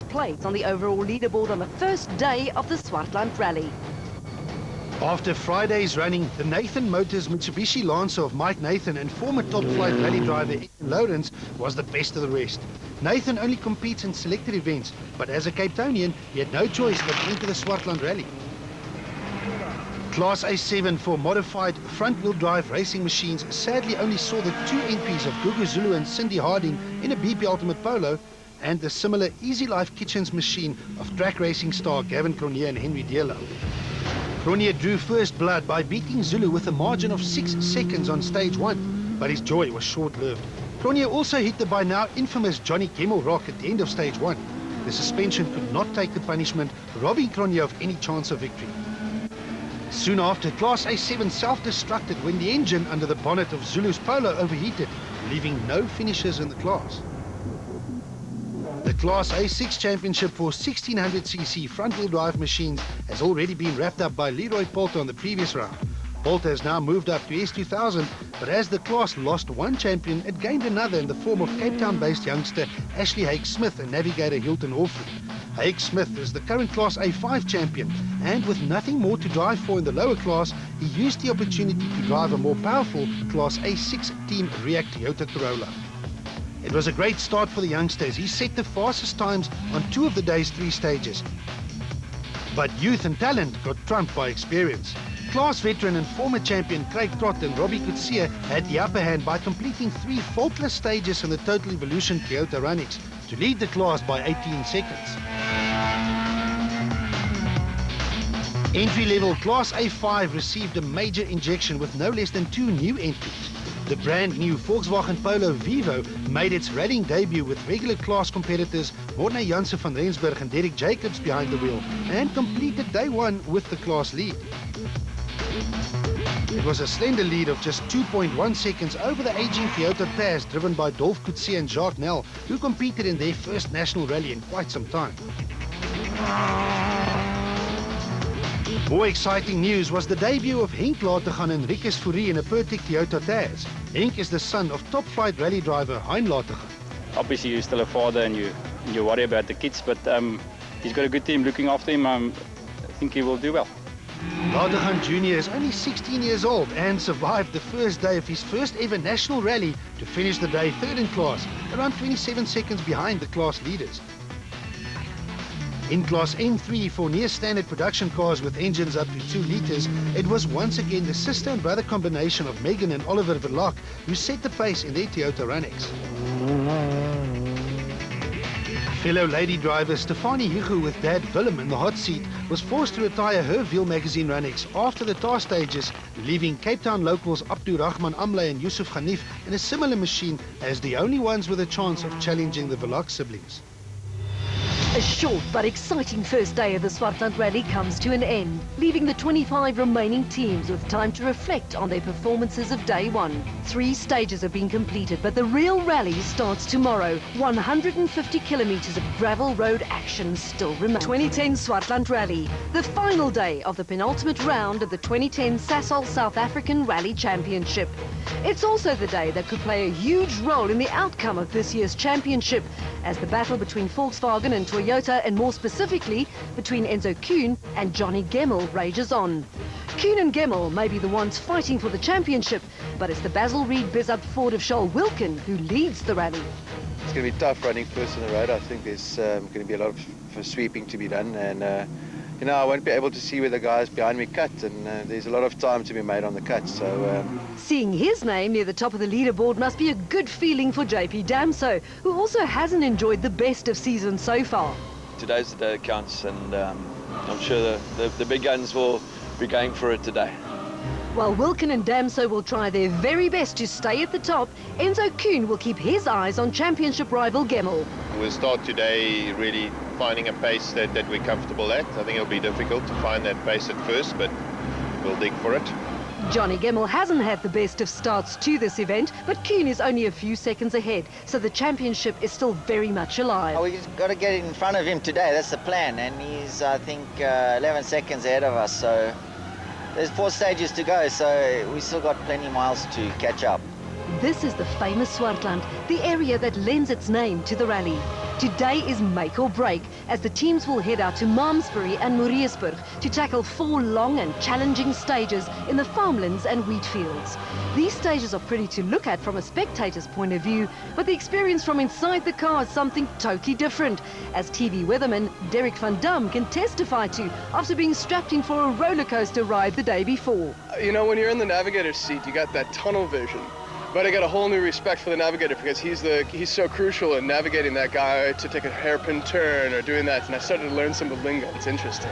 place on the overall leaderboard on the first day of the Swartland Rally. After Friday's running, the Nathan Motors Mitsubishi Lancer of Mike Nathan and former top flight rally driver Ian Lawrence was the best of the rest. Nathan only competes in selected events, but as a Cape Townian, he had no choice but to enter the Swartland Rally. Class A7 for modified front-wheel drive racing machines sadly only saw the two entries of Gugu Zulu and Cindy Harding in a BP Ultimate Polo, and the similar Easy Life Kitchens machine of track racing star Gavin Cronje and Henry Deerlow. Cronje drew first blood by beating Zulu with a margin of 6 seconds on stage 1, but his joy was short-lived. Cronje also hit the by now infamous Johnny Gemmell rock at the end of stage 1. The suspension could not take the punishment, robbing Cronje of any chance of victory. Soon after, Class A7 self-destructed when the engine under the bonnet of Zulu's Polo overheated, leaving no finishers in the class. The Class A6 Championship for 1600cc front-wheel drive machines has already been wrapped up by Leroy Poulter on the previous round. Poulter has now moved up to S2000, but as the class lost one champion, it gained another in the form of Cape Town-based youngster Ashley Hake-Smith and navigator Hilton Orford. Hake-Smith is the current Class A5 champion, and with nothing more to drive for in the lower class, he used the opportunity to drive a more powerful Class A6 Team React Toyota Corolla. It was a great start for the youngsters. He set the fastest times on 2 of the day's 3 stages. But youth and talent got trumped by experience. Class veteran and former champion Craig Trott and Robbie Coetzee had the upper hand by completing 3 faultless stages in the Total Evolution Toyota Runnix to lead the class by 18 seconds. Entry-level Class A5 received a major injection with no less than 2 new entries. The brand new Volkswagen Polo Vivo made its rallying debut with regular class competitors Morne Jansen van Rensburg and Derek Jacobs behind the wheel, and completed day 1 with the class lead. It was a slender lead of just 2.1 seconds over the aging Toyota Taz driven by Dolph Coetzee and Jacques Nel, who competed in their first national rally in quite some time. More exciting news was the debut of Henk Lategan and Rikus Fourie in a Pertec Toyota Taz. Henk is the son of top flight rally driver Hein Lategan. Obviously you're still a father and you worry about the kids, but he's got a good team looking after him. I think he will do well. Lategan Jr. is only 16 years old and survived the first day of his first ever national rally to finish the day 3rd in class, around 27 seconds behind the class leaders. In Class N3 for near-standard production cars with engines up to 2 litres, it was once again the sister and brother combination of Megan and Oliver Verloc who set the pace in their Toyota Runnix. Fellow lady driver Stefanie Hugo with dad Willem in the hot seat was forced to retire her Wiel magazine Runnix after the tar stages, leaving Cape Town locals Abdu Rahman Amle and Yusuf Hanif in a similar machine as the only ones with a chance of challenging the Verloc siblings. A short but exciting first day of the Swartland Rally comes to an end, leaving the 25 remaining teams with time to reflect on their performances of day 1. 3 stages have been completed, but the real rally starts tomorrow. 150 kilometres of gravel road action still remains. 2010 Swartland Rally, the final day of the penultimate round of the 2010 Sasol South African Rally Championship. It's also the day that could play a huge role in the outcome of this year's championship, as the battle between Volkswagen and Toyota, and more specifically between Enzo Kuhn and Johnny Gemmell, rages on. Kuhn and Gemmell may be the ones fighting for the championship, but it's the Basil Reed Bizup Ford of Charles Wilkin who leads the rally. It's going to be tough running first on the road. I think there's going to be a lot of sweeping to be done, and you know, I won't be able to see where the guys behind me cut, and there's a lot of time to be made on the cut. So seeing his name near the top of the leaderboard must be a good feeling for JP Damso, who also hasn't enjoyed the best of season so far. Today's the day that counts, and I'm sure the big guns will be going for it today. While Wilkin and Damso will try their very best to stay at the top, Enzo Kuhn will keep his eyes on championship rival Gemmell. We'll start today really finding a pace that we're comfortable at. I think it'll be difficult to find that pace at first, but we'll dig for it. Johnny Gemmell hasn't had the best of starts to this event, but Kuhn is only a few seconds ahead, so the championship is still very much alive. Oh, we've got to get in front of him today, that's the plan, and he's, I think, 11 seconds ahead of us, so there's 4 stages to go, so we still got plenty of miles to catch up. This is the famous Swartland, the area that lends its name to the rally. Today is make or break, as the teams will head out to Malmesbury and Moorreesburg to tackle 4 long and challenging stages in the farmlands and wheat fields. These stages are pretty to look at from a spectator's point of view, but the experience from inside the car is something totally different, as TV weatherman Derek van Dam can testify to after being strapped in for a roller coaster ride the day before. You know, when you're in the navigator's seat, you got that tunnel vision. But I got a whole new respect for the navigator because he's so crucial in navigating that guy to take a hairpin turn or doing that. And I started to learn some of the lingo. It's interesting.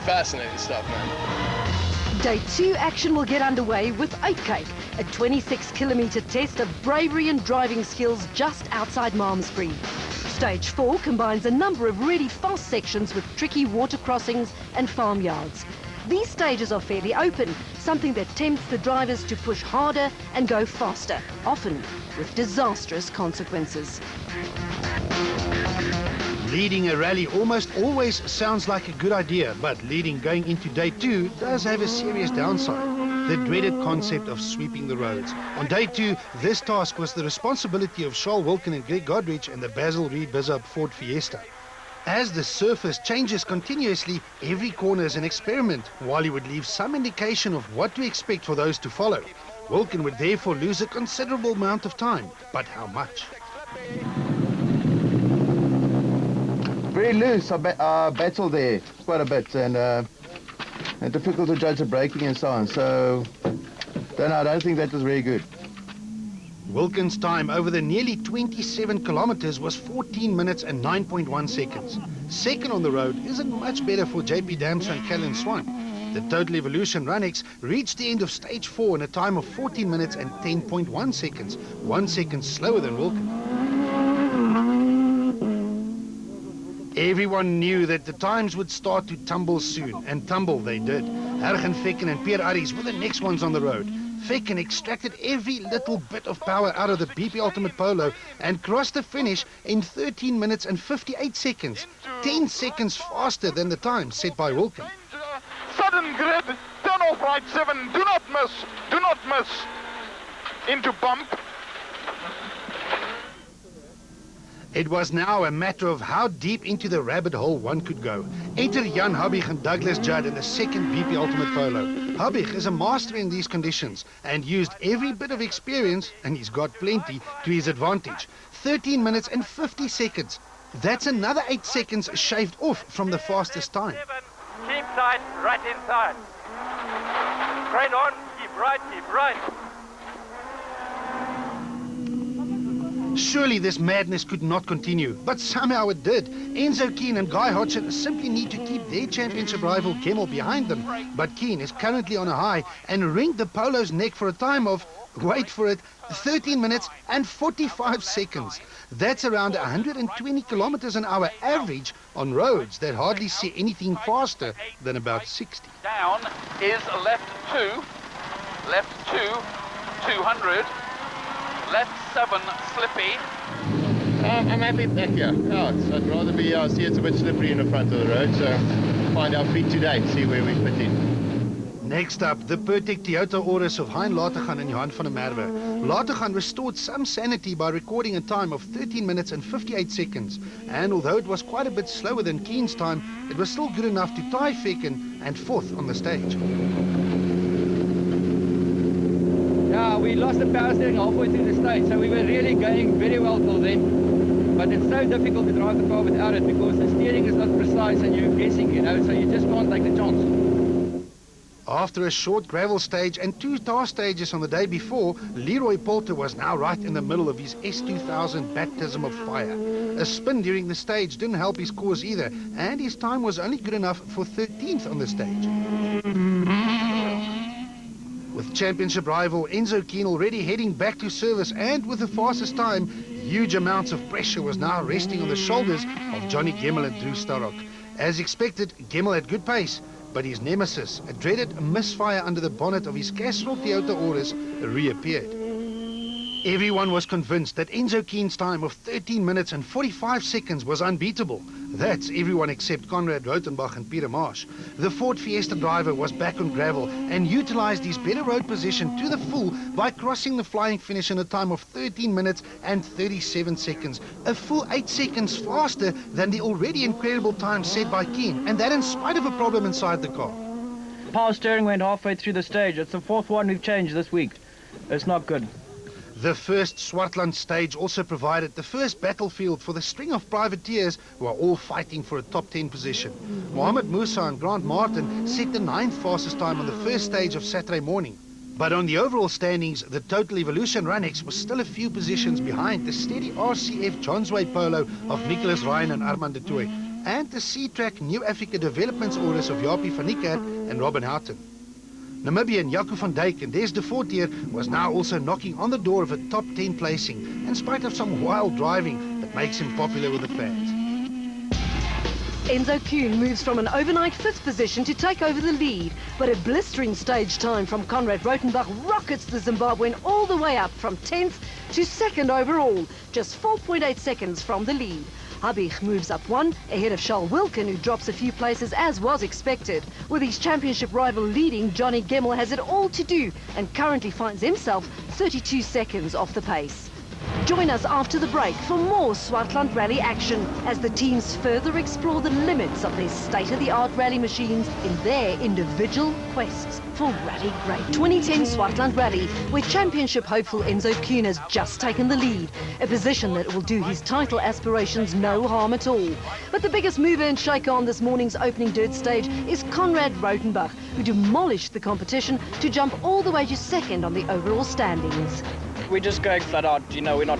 Fascinating stuff, man. Day 2 action will get underway with Oatcake, a 26-kilometre test of bravery and driving skills just outside Malmesbury. Stage 4 combines a number of really fast sections with tricky water crossings and farmyards. These stages are fairly open, something that tempts the drivers to push harder and go faster, often with disastrous consequences. Leading a rally almost always sounds like a good idea, but leading going into day 2 does have a serious downside. The dreaded concept of sweeping the roads. On day 2, this task was the responsibility of Charles Wilkin and Greg Godrich and the Basil Reed Bizzup Ford Fiesta. As the surface changes continuously, every corner is an experiment, while he would leave some indication of what to expect for those to follow. Wilkin would therefore lose a considerable amount of time, but how much? Very loose. I battled there quite a bit and difficult to judge the braking and so on. So I don't think that was very good. Wilkin's time over the nearly 27 kilometers was 14 minutes and 9.1 seconds. Second on the road isn't much better for JP Damser and Callan Swan. The Total Evolution Runx reached the end of stage 4 in a time of 14 minutes and 10.1 seconds, 1 second slower than Wilkin. Everyone knew that the times would start to tumble soon, and tumble they did. Hergen Fecken and Pierre Arries were the next ones on the road. Fecken extracted every little bit of power out of the BP Ultimate Polo and crossed the finish in 13 minutes and 58 seconds, 10 seconds faster than the time set by Wilkin. Sudden grid, turn off right 7, do not miss, into bump. It was now a matter of how deep into the rabbit hole one could go. Enter Jan Habbig and Douglas Judd in the second BP Ultimate Polo. Habbig is a master in these conditions and used every bit of experience, and he's got plenty, to his advantage. 13 minutes and 50 seconds. That's another 8 seconds shaved off from the fastest time. Keep tight, right inside. Straight on, keep right. Surely this madness could not continue, but somehow it did. Enzo Keane and Guy Hodgson simply need to keep their championship rival Gemmell behind them. But Keane is currently on a high and wringed the Polo's neck for a time of, wait for it, 13 minutes and 45 seconds. That's around 120 kilometers an hour average on roads that hardly see anything faster than about 60. Down is left 2, 200. Left 7, slippy. I'm happy back here. I'd rather be, see it's a bit slippery in the front of the road, so find our feet today, see where we fit in. Next up, the Pertec Toyota Auris of Hein Lategan and Johan van der Merwe. Lategan restored some sanity by recording a time of 13 minutes and 58 seconds. And although it was quite a bit slower than Keane's time, it was still good enough to tie Fecken and fourth on the stage. Yeah, we lost the power steering halfway through the stage, so we were really going very well till then. But it's so difficult to drive the car without it because the steering is not precise and you're guessing, so you just can't take the chance. After a short gravel stage and 2 tar stages on the day before, Leroy Poulter was now right in the middle of his S2000 baptism of fire. A spin during the stage didn't help his cause either, and his time was only good enough for 13th on the stage. With championship rival Enzo Keane already heading back to service and with the fastest time, huge amounts of pressure was now resting on the shoulders of Johnny Gemmell and Drew Starrock. As expected, Gemmell had good pace, but his nemesis, a dreaded misfire under the bonnet of his Castrol Toyota Auris, reappeared. Everyone was convinced that Enzo Keen's time of 13 minutes and 45 seconds was unbeatable. That's everyone except Conrad Rautenbach and Peter Marsh. The Ford Fiesta driver was back on gravel and utilized his better road position to the full by crossing the flying finish in a time of 13 minutes and 37 seconds. A full 8 seconds faster than the already incredible time set by Keen, and that in spite of a problem inside the car. Power steering went halfway through the stage. It's the fourth one we've changed this week. It's not good. The first Swartland stage also provided the first battlefield for the string of privateers who are all fighting for a top 10 position. Mohamed Musa and Grant Martin set the 9th fastest time on the first stage of Saturday morning. But on the overall standings, the Total Evolution Runnex was still a few positions behind the steady RCF Johnsway Polo of Nicholas Ryan and Armand de Tooy, and the Sea-Track New Africa Developments Orders of Japie van Niekerk and Robin Houghton. Namibian Jaco van Dijk and Des de Fortier was now also knocking on the door of a top 10 placing, in spite of some wild driving that makes him popular with the fans. Enzo Kuhn moves from an overnight 5th position to take over the lead, but a blistering stage time from Conrad Rautenbach rockets the Zimbabwean all the way up from 10th to 2nd overall, just 4.8 seconds from the lead. Habig moves up 1, ahead of Charles Wilken, who drops a few places as was expected. With his championship rival leading, Johnny Gemmell has it all to do and currently finds himself 32 seconds off the pace. Join us after the break for more Swartland Rally action as the teams further explore the limits of their state-of-the-art rally machines in their individual quests for rally great. 2010 Swartland Rally, where championship hopeful Enzo Kuhn has just taken the lead, a position that will do his title aspirations no harm at all. But the biggest mover and shaker on this morning's opening dirt stage is Conrad Rautenbach, who demolished the competition to jump all the way to 2nd on the overall standings. We're just going flat out, you know, we're not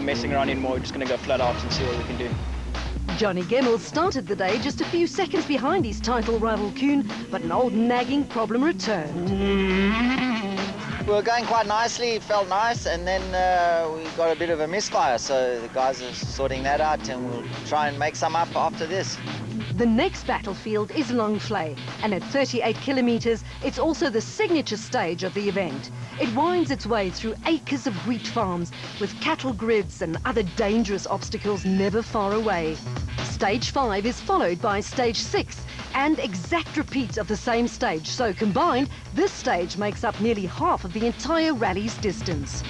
messing around anymore. We're just going to go flat out and see what we can do. Johnny Gemmell started the day just a few seconds behind his title rival Kuhn, but an old nagging problem returned. We were going quite nicely, it felt nice, and then we got a bit of a misfire, so the guys are sorting that out and we'll try and make some up after this. The next battlefield is Longvlei, and at 38 kilometers, it's also the signature stage of the event. It winds its way through acres of wheat farms with cattle grids and other dangerous obstacles never far away. Stage 5 is followed by Stage 6 and exact repeats of the same stage, so combined, this stage makes up nearly half of the entire rally's distance.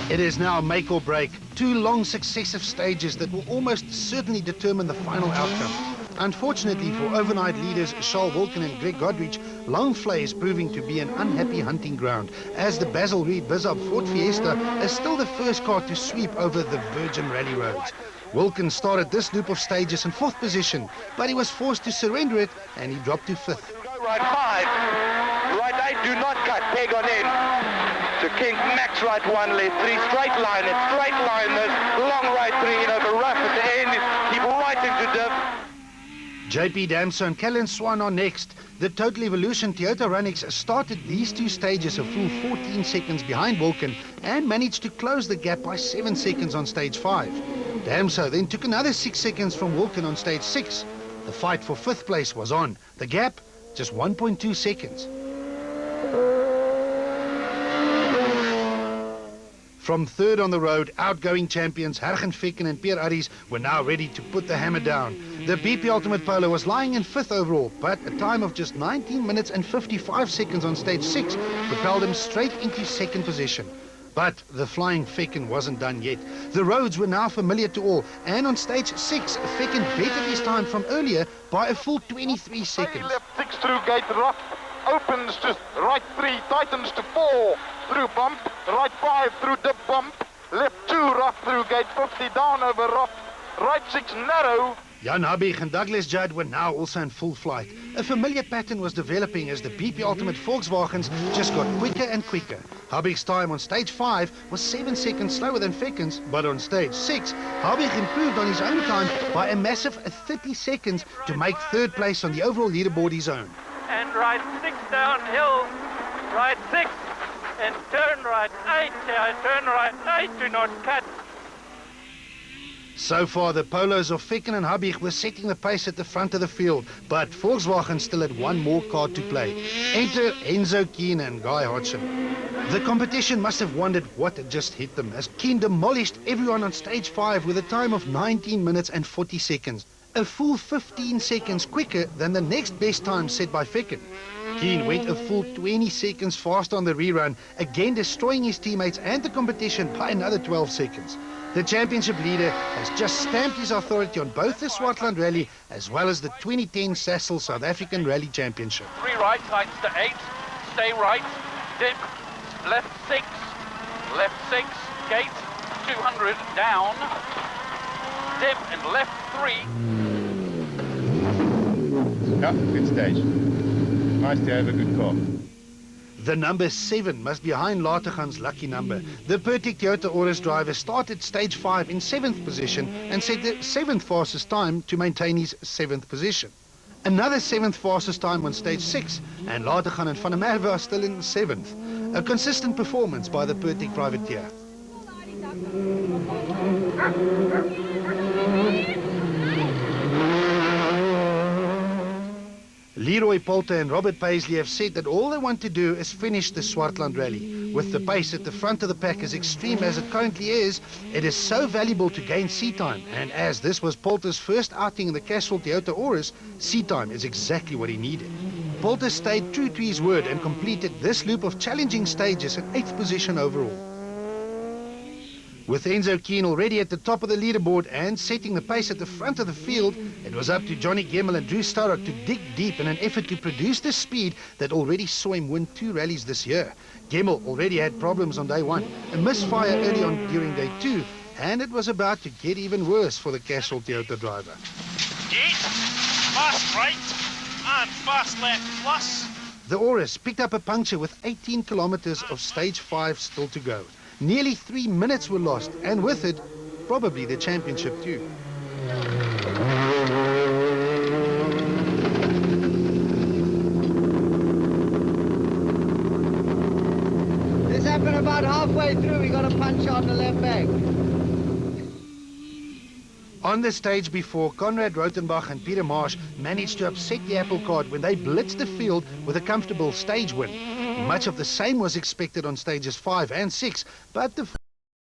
It is now make or break, 2 long successive stages that will almost certainly determine the final outcome. Unfortunately for overnight leaders Charles Wilken and Greg Godrich, Longvlei is proving to be an unhappy hunting ground, as the Basil Reed Bizab Ford Fiesta is still the first car to sweep over the virgin rally roads. Wilken started this loop of stages in 4th position, but he was forced to surrender it and he dropped to 5th. Right 5, right 8, do not cut, peg on in. To King, max right 1, left 3, straight line, it's straight line, there's long right 3, over rough at the end, keep right into div. JP Damso and Callan Swan are next. The Total Evolution Toyota Runnex started these 2 stages a full 14 seconds behind Wilken and managed to close the gap by 7 seconds on stage 5. Damso then took another 6 seconds from Wilken on stage 6. The fight for 5th place was on. The gap, just 1.2 seconds. From 3rd on the road, outgoing champions Hergen Ficken and Pierre Arries were now ready to put the hammer down. The BP Ultimate Polo was lying in 5th overall, but a time of just 19 minutes and 55 seconds on stage 6 propelled him straight into 2nd position. But the flying Ficken wasn't done yet. The roads were now familiar to all, and on stage 6, Ficken bettered his time from earlier by a full 23 seconds. Left 6 through gate rough, opens to right 3, tightens to 4 through bump, right 5 through dip bump, left 2 rough through gate 50 down over rough, right 6 narrow. Jan Habig and Douglas Judd were now also in full flight. A familiar pattern was developing as the BP Ultimate Volkswagens just got quicker and quicker. Habig's time on stage 5 was 7 seconds slower than Ficken's, but on stage 6, Habig improved on his own time by a massive 30 seconds to make 3rd place on the overall leaderboard his own. And right 6 downhill, right 6, and turn right 8, turn right 8, do not cut. So far, the Polos of Ficken and Habich were setting the pace at the front of the field, but Volkswagen still had one more card to play. Enter Enzo Keen and Guy Hodgson. The competition must have wondered what had just hit them, as Keen demolished everyone on stage 5 with a time of 19 minutes and 40 seconds. A full 15 seconds quicker than the next best time set by Ficken. Keen went a full 20 seconds faster on the rerun, again destroying his teammates and the competition by another 12 seconds. The championship leader has just stamped his authority on both the Swartland Rally as well as the 2010 Sassel South African Rally Championship. 3 right, tightens to 8, stay right, dip, left 6, gate, 200, down, dip and left 3. Yeah, good stage. Nice to have a good car. The number 7 must be behind Lateghan's lucky number. The Pertic Toyota Auris driver started stage 5 in 7th position and set the 7th fastest time to maintain his 7th position. Another 7th fastest time on stage 6, and Lateghan and Van der Merwe are still in 7th. A consistent performance by the Pertic privateer. Leroy Polter and Robert Paisley have said that all they want to do is finish the Swartland Rally. With the pace at the front of the pack as extreme as it currently is, it is so valuable to gain seat time, and as this was Polter's first outing in the Castrol Toyota Auris, seat time is exactly what he needed. Polter stayed true to his word and completed this loop of challenging stages in 8th position overall. With Enzo Keen already at the top of the leaderboard and setting the pace at the front of the field, it was up to Johnny Gemmell and Drew Starrock to dig deep in an effort to produce the speed that already saw him win 2 rallies this year. Gemmell already had problems on day 1, a misfire early on during day 2, and it was about to get even worse for the Castrol Toyota driver. Gate, fast right, and fast left plus. The Auris picked up a puncture with 18 kilometers of stage 5 still to go. Nearly 3 minutes were lost, and with it, probably the championship too. This happened about halfway through. We got a punch on the left back. On the stage before, Conrad Rotenbach and Peter Marsh managed to upset the apple cart when they blitzed the field with a comfortable stage win. Much of the same was expected on stages 5 and 6, but the